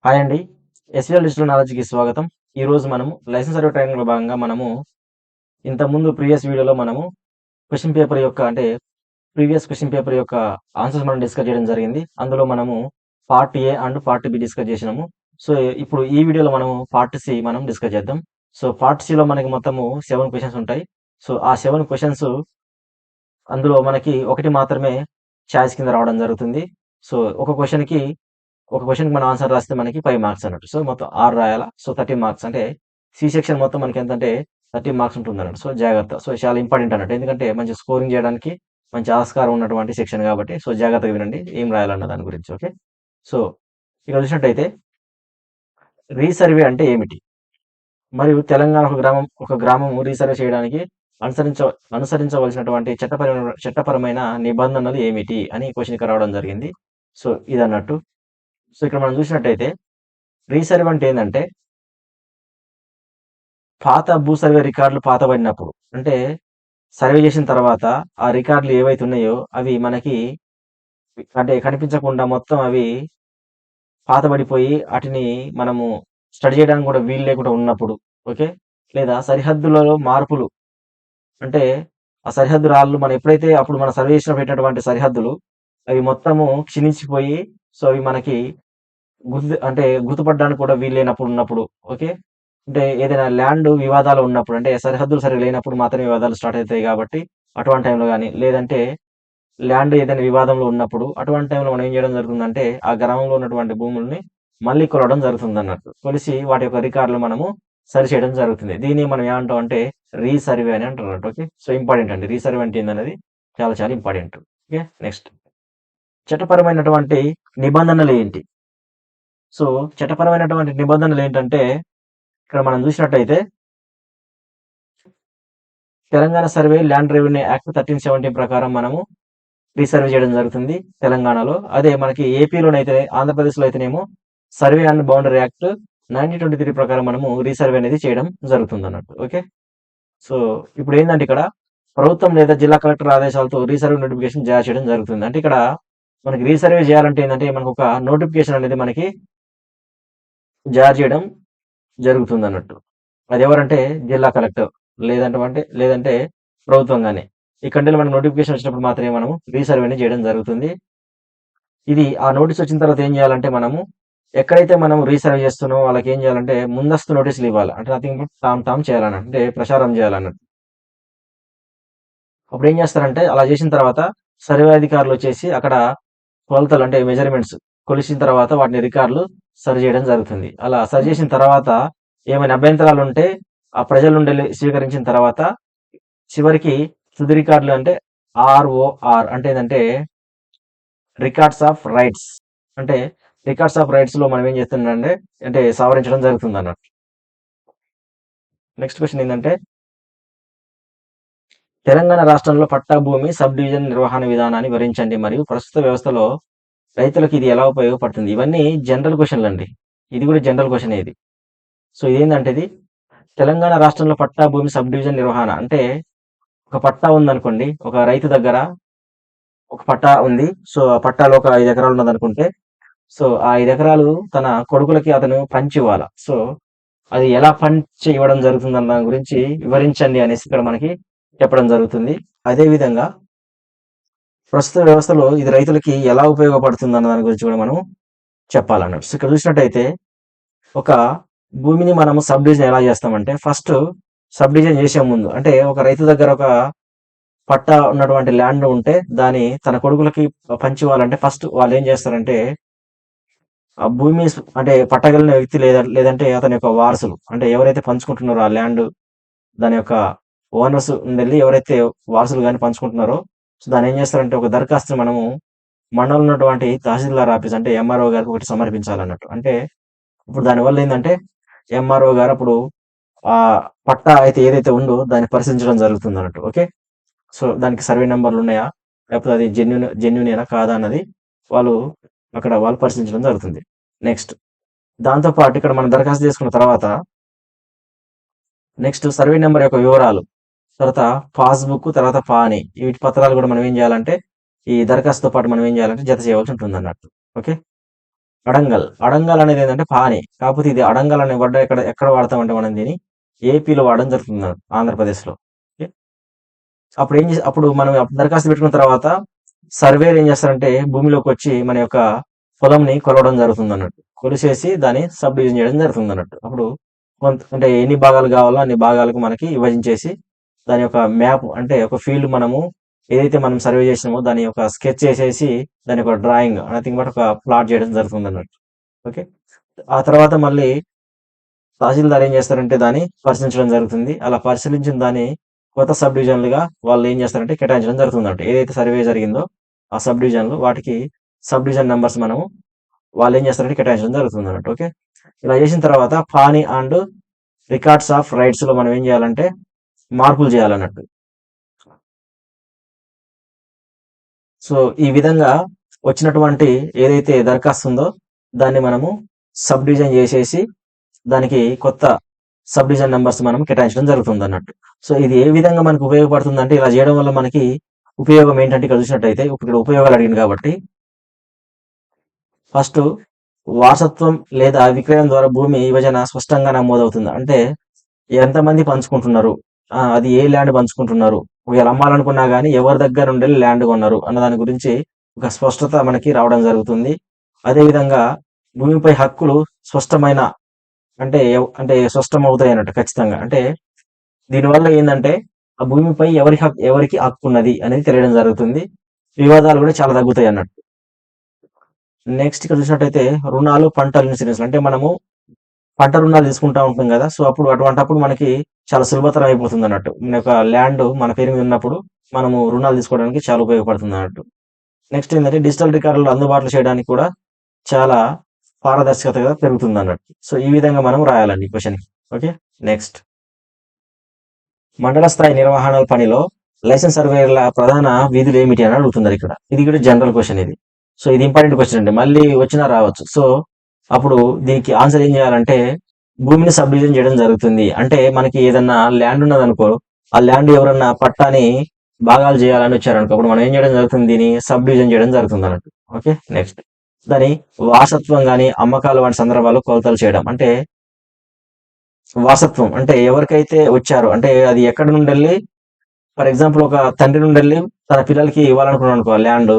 Hi అండి. SVL digital నాలెడ్జ్‌కి స్వాగతం. ఈరోజు మనము లైసెన్స్ సర్వే ట్రైనింగ్‌లో భాగంగా ఇంతకుముందు ప్రీవియస్ వీడియోలో క్వెషన్ పేపర్ యొక్క అంటే ప్రీవియస్ క్వెషన్ పేపర్ యొక్క ఆన్సర్స్ మనం డిస్కస్ చేయడం జరిగింది. అందులో మనము part A and part be discuss చేసినాము. సో, ఇప్పుడు ఈ వీడియోలో మనము పార్ట్ సి మనం డిస్కస్ చేద్దాం. సో, పార్ట్ సిలో మనకి మొత్తము 7 క్వెషన్స్ ఉంటాయి. సో, ఆ 7 క్వెషన్స్ అందులో మనకి ఒకటి మాత్రమే చాయిస్ కింద రావడం జరుగుతుంది. సో, ఒక క్వెషన్‌కి మనం ఆన్సర్ రాస్తే మనకి 5 మార్క్స్ అన్నట్టు. సో, మొత్తం 6 రాయాలా. సో, 13 మార్క్స్ అంటే సి సెక్షన్ మొత్తం మనకెంతంటే 13 మార్క్స్ ఉంటుందన్నట్టు. సో, జాగ్రత్త. సో, చాలా ఇంపార్టెంట్ అన్నట్టు. ఎందుకంటే మంచి స్కోరింగ్ చేయడానికి మంచి ఆస్కారం ఉన్నటువంటి సెక్షన్ కాబట్టి సో, జాగ్రత్తగా వినండి. ఏం రాయాలన్న దాని గురించి. ఓకే. సో, ఇక్కడ చూసినట్టయితే రీసర్వే అంటే ఏమిటి? మరియు తెలంగాణ ఒక గ్రామం రీసర్వే చేయడానికి అనుసరించ అనుసరించవలసినటువంటి చట్టపరమైన నిబంధనలు ఏమిటి? అని క్వెషన్ ఇక్కడ రావడం జరిగింది. సో, ఇదన్నట్టు. సో, ఇక్కడ మనం చూసినట్టయితే రీసర్వే అంటే ఏందంటే పాత భూ సర్వే రికార్డులు పాతబడినప్పుడు అంటే సర్వే చేసిన తర్వాత ఆ రికార్డులు ఏవైతే ఉన్నాయో అవి మనకి అంటే కనిపించకుండా మొత్తం అవి పాతబడిపోయి ఆటిని మనము స్టడీ చేయడానికి కూడా వీలు లేకుండా ఉన్నప్పుడు ఓకే. లేదా సరిహద్దులలో మార్పులు అంటే ఆ సరిహద్దు రాళ్ళు మనం ఎప్పుడైతే అప్పుడు మన సర్వే చేసినప్పుడు పెట్టినటువంటి సరిహద్దులు అవి మొత్తము క్షీణించిపోయి సో అవి మనకి గుర్తుపడడానికి కూడా వీలు లేనప్పుడు ఉన్నప్పుడు ఓకే. అంటే ఏదైనా ల్యాండ్ వివాదాలు ఉన్నప్పుడు అంటే సరిహద్దులు సరిగ్గా లేనప్పుడు మాత్రమే వివాదాలు స్టార్ట్ అవుతాయి కాబట్టి అటువంటి టైంలో గాని, లేదంటే ల్యాండ్ ఏదైనా వివాదంలో ఉన్నప్పుడు అటువంటి టైంలో మనం ఏం చేయడం జరుగుతుందంటే, ఆ గ్రామంలో ఉన్నటువంటి భూముల్ని మళ్ళీ కొలవడం జరుగుతుందన్నట్టు. కొలిసి వాటి యొక్క రికార్డులు మనము సరిచేయడం జరుగుతుంది. దీన్ని మనం ఏమంటాం అంటే రీసర్వే అని అంటారన్నట్టు. ఓకే. సో, ఇంపార్టెంట్ అండి. రీసర్వే అంటే ఏందనేది చాలా చాలా ఇంపార్టెంట్. ఓకే. నెక్స్ట్ చట్టపరమైనటువంటి నిబంధనలేంటి? సో, చట్టపరమైనటువంటి నిబంధనలేంటంటే ఇక్కడ మనం చూసినట్టయితే Telangana survey land revenue act 1370 ప్రకారం మనము రీసర్వే చేయడం జరుగుతుంది తెలంగాణలో. అదే మనకి ఏపీలోనైతే ఆంధ్రప్రదేశ్‌లో అయితేనేమో సర్వే అండ్ బౌండరీ యాక్ట్ 1923 ప్రకారం మనము రీసర్వే అనేది చేయడం జరుగుతుందన్నట్టు. ఓకే. సో, ఇప్పుడేందంటే ఇక్కడ ప్రభుత్వం లేదా జిల్లా కలెక్టర్ ఆదేశాలతో రీసర్వే నోటిఫికేషన్ జారీ చేయడం జరుగుతుంది. అంటే ఇక్కడ మనకి రీసర్వే చేయాలంటే ఏందంటే మనకొక నోటిఫికేషన్ అనేది మనకి జారీ చేయడం జరుగుతుందన్నట్టు. అదెవరంటే జిల్లా కలెక్టర్ లేదంటే ప్రభుత్వం గాని. ఇక్కడంటే మనకు నోటిఫికేషన్ వచ్చినప్పుడు మాత్రమే మనము రీసర్వేని చేయడం జరుగుతుంది. ఇది ఆ నోటీస్ వచ్చిన తర్వాత ఏం చేయాలంటే ఎక్కడైతే మనం రీసర్వే చేస్తున్నామో వాళ్ళకేం చేయాలంటే ముందస్తు నోటీసులు ఇవ్వాలి. అంటే నథింగ్ బట్ తాం చేయాలన్నట్టు. అంటే ప్రచారం చేయాలన్నట్టు. అప్పుడేం చేస్తారంటే అలా చేసిన తర్వాత సర్వే అధికారులొచ్చేసి అక్కడ కొలతలు అంటే మెజర్‌మెంట్స్ కొలిచిన తర్వాత వాటిని రికార్డులు సరి చేయడం జరుగుతుంది. అలా సరి చేసిన తర్వాత ఏమైనా అభ్యంతరాలుంటే ఆ ప్రజల నుండి స్వీకరించిన తర్వాత చివరికి తుది రికార్డులు అంటే ఆర్ఓఆర్ అంటే ఏందంటే రికార్డ్స్ ఆఫ్ రైట్స్. అంటే రికార్డ్స్ ఆఫ్ రైట్స్‌లో మనం ఏం చేస్తున్నామంటే అంటే సవరించడం జరుగుతుందన్నట్టు. నెక్స్ట్ క్వెషన్ ఏందంటే తెలంగాణ రాష్ట్రంలో పట్టా భూమి సబ్ డివిజన్ నిర్వహణ విధానాన్ని వివరించండి మరియు ప్రస్తుత వ్యవస్థలో రైతులకు ఇది ఎలా ఉపయోగపడుతుంది? ఇవన్నీ జనరల్ క్వెషన్‌లండి. ఇది కూడా జనరల్ క్వెషనే ఇది. సో, ఇదేందంటే ఇది తెలంగాణ రాష్ట్రంలో పట్టా భూమి సబ్ డివిజన్ నిర్వహణ అంటే ఒక పట్టా ఉందనుకోండి. ఒక రైతు దగ్గర ఒక పట్టా ఉంది. సో, ఆ పట్టాలో ఒక 5 ఎకరాలు ఉన్నదనుకుంటే సో, ఆ 5 ఎకరాలు తన కొడుకులకి అతను పంచివ్వాల. సో, అది ఎలా పంచి ఇవ్వడం జరుగుతుందన్న దాని గురించి వివరించండి అనేసి ఇక్కడ మనకి చెప్పడం జరుగుతుంది. అదే విధంగా ప్రస్తుత వ్యవస్థలో ఇది రైతులకి ఎలా ఉపయోగపడుతుందన్న దాని గురించి కూడా మనం చెప్పాలన్నట్టు. సో, ఇక్కడ చూసినట్టయితే ఒక భూమిని మనము సబ్ డివిజన్ ఎలా చేస్తామంటే ఫస్ట్ సబ్ డివిజన్ చేసే ముందు అంటే ఒక రైతు దగ్గర ఒక పట్టా ఉన్నటువంటి ల్యాండ్ ఉంటే దాన్ని తన కొడుకులకి పంచివ్వాలంటే ఫస్ట్ వాళ్ళేం చేస్తారంటే ఆ భూమి అంటే పట్టగలిగిన వ్యక్తి లేదంటే అతని యొక్క వారసులు అంటే ఎవరైతే పంచుకుంటున్నారో ఆ ల్యాండ్ దాని యొక్క ఓనర్స్ ఉండెళ్ళి ఎవరైతే వారసులు గాని పంచుకుంటున్నారో సో దాన్ని ఏం చేస్తారంటే ఒక దరఖాస్తుని మనము మండలంలో ఉన్నటువంటి తహసీల్దార్ ఆఫీస్ అంటే ఎంఆర్ఓ గారికి ఒకటి సమర్పించాలన్నట్టు. అంటే ఇప్పుడు దానివల్ల ఏందంటే ఎంఆర్ఓ గారు అప్పుడు ఆ పట్టా అయితే ఏదైతే ఉందో దాన్ని పరిశీలించడం జరుగుతుందన్నట్టు. ఓకే. సో దానికి సర్వే నంబర్‌లున్నాయా? లేకపోతే అది జెన్యూనేనా కాదా అన్నది వాళ్ళు వాళ్ళు పరిశీలించడం జరుగుతుంది. నెక్స్ట్ దాంతో పాటు ఇక్కడ మనం దరఖాస్తు చేసుకున్న తర్వాత నెక్స్ట్ సర్వే నంబర్ యొక్క వివరాలు, తర్వాత పాస్‌బుక్, తర్వాత పానీ వీటి పత్రాలు కూడా మనం ఏం చేయాలంటే ఈ దరఖాస్తుతో పాటు మనం ఏం చేయాలంటే జత చేయవలసి ఉంటుందన్నట్టు. ఓకే. అడంగల్ అనేది ఏంటంటే పాని. కాకపోతే ఇది అడంగల్ అనే వర్డ్ ఎక్కడ వాడతామంటే మనం దీన్ని ఏపీలో వాడడం జరుగుతుంది, ఆంధ్రప్రదేశ్లో. ఓకే. అప్పుడు మనం దరఖాస్తు పెట్టుకున్న తర్వాత సర్వేలు ఏం చేస్తారంటే భూమిలోకి వచ్చి మన యొక్క పొలంని కొలవడం జరుగుతుంది అన్నట్టు. కొలిసేసి దాన్ని సబ్ డివిజన్ చేయడం జరుగుతుంది అన్నట్టు. అప్పుడు అంటే ఎన్ని భాగాలు కావాలో అన్ని భాగాలకు మనకి విభజించేసి దాని యొక్క మ్యాప్ అంటే ఒక ఫీల్డ్ మనము ఏదైతే మనం సర్వే చేసినామో దాని యొక్క స్కెచ్ చేసేసి దాని యొక్క డ్రాయింగ్ నథింగ్ బట్ ఒక ప్లాట్ చేయడం జరుగుతుంది అన్నట్టు. ఓకే. ఆ తర్వాత మళ్ళీ తహసీల్దార్ ఏం చేస్తారంటే దాన్ని పరిశీలించడం జరుగుతుంది. అలా పరిశీలించిన దాన్ని కొత్త సబ్ డివిజన్లుగా వాళ్ళు ఏం చేస్తారంటే కేటాయించడం జరుగుతుంది అంటే ఏదైతే సర్వే జరిగిందో ఆ సబ్ డివిజన్లు వాటికి సబ్ డివిజన్ నెంబర్స్ మనము వాళ్ళు ఏం చేస్తారంటే కేటాయించడం జరుగుతుంది అన్నట్టు. ఓకే. ఇలా చేసిన తర్వాత pani and records of rights లో మనం ఏం చేయాలంటే మార్పులు చేయాలన్నట్టు. సో ఈ విధంగా వచ్చినటువంటి ఏదైతే దరఖాస్తు ఉందో దాన్ని మనము సబ్ డివిజన్ చేసేసి దానికి కొత్త సబ్ డివిజన్ నెంబర్స్ మనం కేటాయించడం జరుగుతుంది అన్నట్టు. సో ఇది ఏ విధంగా మనకు ఉపయోగపడుతుంది అంటే ఇలా చేయడం వల్ల మనకి ఉపయోగం ఏంటంటే ఇక్కడ చూసినట్టయితే ఇక్కడ ఉపయోగాలు అడిగింది కాబట్టి ఫస్ట్ వారసత్వం లేదా విక్రయం ద్వారా భూమి విభజన స్పష్టంగా నమోదవుతుంది. అంటే ఎంతమంది పంచుకుంటున్నారు, అది ఏ ల్యాండ్ పంచుకుంటున్నారు, ఒకవేళ అమ్మాలనుకున్నా కానీ ఎవరి దగ్గర నుండి ల్యాండ్ కొన్నారు అన్న దాని గురించి ఒక స్పష్టత మనకి రావడం జరుగుతుంది. అదేవిధంగా భూమిపై హక్కులు స్పష్టమైన అంటే స్పష్టం అవుతాయి అన్నట్టు ఖచ్చితంగా. అంటే దీనివల్ల ఏంటంటే ఆ భూమిపై ఎవరికి హక్కు ఉన్నది అనేది తెలియడం జరుగుతుంది. వివాదాలు కూడా చాలా తగ్గుతాయి అన్నట్టు. నెక్స్ట్ ఇక్కడ చూసినట్టయితే రుణాలు, పంటల ఇన్సూరెన్స్ అంటే మనము పంట రుణాలు తీసుకుంటా ఉంటాం కదా. సో అటువంటప్పుడు మనకి చాలా సులభతరం అయిపోతుంది అన్నట్టు. మన యొక్క ల్యాండ్ మన పేరు మీద ఉన్నప్పుడు మనము రుణాలు తీసుకోవడానికి చాలా ఉపయోగపడుతుంది అన్నట్టు. నెక్స్ట్ ఏంటంటే డిజిటల్ రికార్డులు అందుబాటులో చేయడానికి కూడా చాలా పారదర్శకతగా పెరుగుతుంది అన్నట్టు. సో ఈ విధంగా మనం రాయాలండి క్వశ్చన్. ఓకే. నెక్స్ట్ మండల స్థాయి నిర్వహణ పనిలో లైసెన్స్ సర్వేయర్ల ప్రధాన విధులు ఏమిటి అని అడుగుతున్నారు ఇక్కడ. ఇది కూడా జనరల్ క్వశ్చన్ ఇది. సో ఇది ఇంపార్టెంట్ క్వశ్చన్ అండి, మళ్ళీ వచ్చినా రావచ్చు. సో అప్పుడు దీనికి ఆన్సర్ ఏం చేయాలంటే భూమిని సబ్ డివిజన్ చేయడం జరుగుతుంది. అంటే మనకి ఏదన్నా ల్యాండ్ ఉన్నదనుకో ఆ ల్యాండ్ ఎవరన్నా పట్టాని భాగాలు చేయాలని వచ్చారనుకో అప్పుడు మనం ఏం చేయడం జరుగుతుంది, దీన్ని సబ్ డివిజన్ చేయడం జరుగుతుంది అన్నట్టు. ఓకే. నెక్స్ట్ దాని వారసత్వం కానీ అమ్మకాలు వంటి సందర్భాల్లో కొలతలు చేయడం. అంటే వారసత్వం అంటే ఎవరికైతే వచ్చారో అంటే అది ఎక్కడి నుండి వెళ్ళి ఫర్ ఎగ్జాంపుల్ ఒక తండ్రి నుండి వెళ్ళి తన పిల్లలకి ఇవ్వాలనుకున్నాం అనుకో ల్యాండ్.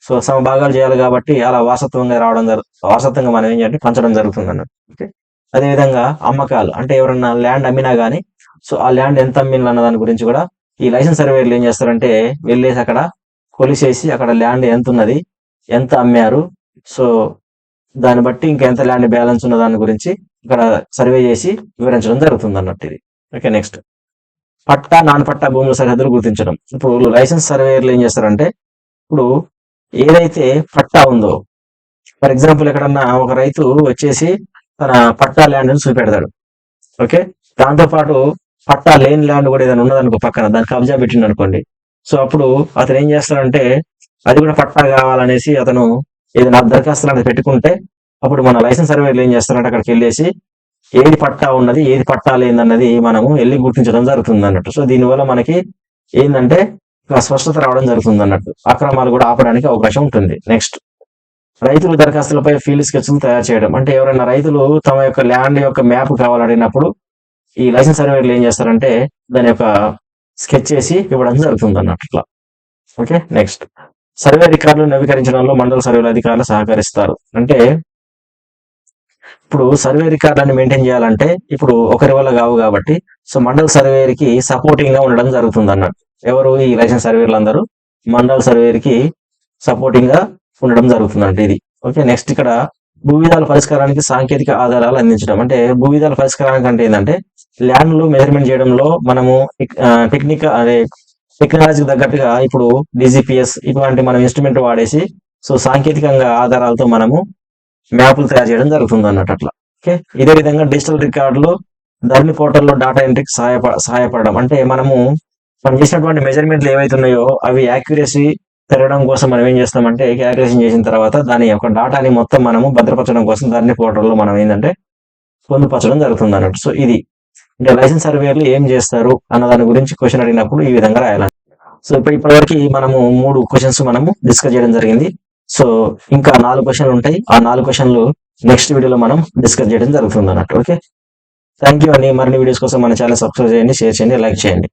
సో సమభాగాలు చేయాలి కాబట్టి అలా వారసత్వంగా మనం ఏం చేయాలంటే పంచడం జరుగుతుంది అన్నట్టు. ఓకే. అదేవిధంగా అమ్మకాలు అంటే ఎవరన్నా ల్యాండ్ అమ్మినా గానీ సో ఆ ల్యాండ్ ఎంత అమ్మిన అన్న దాని గురించి కూడా ఈ లైసెన్స్ సర్వేలు ఏం చేస్తారంటే వెళ్ళేసి అక్కడ కొలిసేసి అక్కడ ల్యాండ్ ఎంత ఉన్నది, ఎంత అమ్మారు, సో దాన్ని బట్టి ఇంకా ఎంత ల్యాండ్ బ్యాలెన్స్ ఉన్న దాని గురించి ఇక్కడ సర్వే చేసి వివరించడం జరుగుతుంది అన్నట్టు ఇది. ఓకే. నెక్స్ట్ పట్టా నాన్ పట్టా భూముల సరిహద్దులు గుర్తించడం. ఇప్పుడు లైసెన్స్ సర్వేయర్లు ఏం చేస్తారంటే ఇప్పుడు ఏదైతే పట్టా ఉందో ఫర్ ఎగ్జాంపుల్ ఎక్కడన్నా ఒక రైతు వచ్చేసి తన పట్టా ల్యాండ్ చూపెడతాడు. ఓకే. దాంతో పాటు పట్టా లేని ల్యాండ్ కూడా ఏదైనా ఉన్నదనుకో పక్కన దాన్ని కబ్జా పెట్టిండు అనుకోండి. సో అప్పుడు అతను ఏం చేస్తాడంటే అది కూడా పట్టా కావాలనేసి అతను ఏదైనా దరఖాస్తు లాంటిది పెట్టుకుంటే అప్పుడు మన లైసెన్స్ సర్వేలు ఏం చేస్తారంటే అక్కడికి వెళ్ళేసి ఏది పట్టా ఉన్నది ఏది పట్టా లేదన్నది మనము వెళ్ళి గుర్తించడం జరుగుతుంది అన్నట్టు. సో దీనివల్ల మనకి ఏంటంటే స్పష్టత రావడం జరుగుతుంది అన్నట్టు. అక్రమాలు కూడా ఆపడానికి అవకాశం ఉంటుంది. నెక్స్ట్ రైతులు దరఖాస్తులపై ఫీల్డ్ స్కెచ్లు తయారు చేయడం. అంటే ఎవరైనా రైతులు తమ యొక్క ల్యాండ్ యొక్క మ్యాప్ కావాలడినప్పుడు ఈ లైసెన్స్ సర్వేలు ఏం చేస్తారంటే దాని యొక్క స్కెచ్ చేసి ఇవ్వడం జరుగుతుంది అన్నట్టు. ఓకే. నెక్స్ట్ సర్వే రికార్డులు నవీకరించడంలో మండల సర్వేల అధికారులు సహకరిస్తారు. అంటే ఇప్పుడు సర్వే రికార్డులను మెయింటైన్ చేయాలంటే ఇప్పుడు ఒకరి వల్ల కావు కాబట్టి సో మండల సర్వేకి సపోర్టింగ్ గా ఉండడం జరుగుతుంది అన్నట్టు. ఎవరు ఈ లైసెన్స్ సర్వేలు అందరూ మండల సర్వేకి సపోర్టింగ్ గా ఉండడం జరుగుతుంది అంటే ఇది. ఓకే. నెక్స్ట్ ఇక్కడ భూవిధాల పరిష్కారానికి సాంకేతిక ఆధారాలు అందించడం. అంటే భూవిధాల పరిష్కారానికి అంటే ఏంటంటే ల్యాండ్లు మెజర్మెంట్ చేయడంలో మనము టెక్నాలజీకి తగ్గట్టుగా ఇప్పుడు డిజిపిఎస్ ఇటువంటి మనం ఇన్స్ట్రుమెంట్ వాడేసి సో సాంకేతికంగా ఆధారాలతో మనము మ్యాపులు తయారు చేయడం జరుగుతుంది అన్నట్టు అట్లా. ఓకే. ఇదే విధంగా డిజిటల్ రికార్డులు ధరణి పోర్టల్లో డేటా ఎంట్రీకి సహాయపడడం. అంటే మనం చేసినటువంటి మెజర్మెంట్లు ఏవైతున్నాయో అవి యాక్యురసీ పెరగడం కోసం మనం ఏం చేస్తామంటే క్యాలిక్యులేషన్ చేసిన తర్వాత దాని యొక్క డేటాని మొత్తం మనము భద్రపరచడం కోసం ధరణి పోర్టల్లో మనం ఏంటంటే పొందుపరచడం జరుగుతుంది అన్నట్టు. సో ఇది అంటే లైసెన్స్ సర్వేయర్లు ఏం చేస్తారు అన్న దాని గురించి క్వశ్చన్ అడిగినప్పుడు ఈ విధంగా రాయాలి. సో ఇప్పటివరకు మనము 3 క్వశ్చన్స్ మనము డిస్కస్ చేయడం జరిగింది. సో ఇంకా 4 క్వశ్చన్లు ఉంటాయి. ఆ 4 క్వశ్చన్లు నెక్స్ట్ వీడియోలో మనం డిస్కస్ చేయడం జరుగుతుంది అన్నట్టు. ఓకే, థ్యాంక్ యూ అండి. మరిన్ని వీడియోస్ కోసం మన ఛానల్ సబ్స్క్రైబ్ చేయండి, షేర్ చేయండి, లైక్ చేయండి.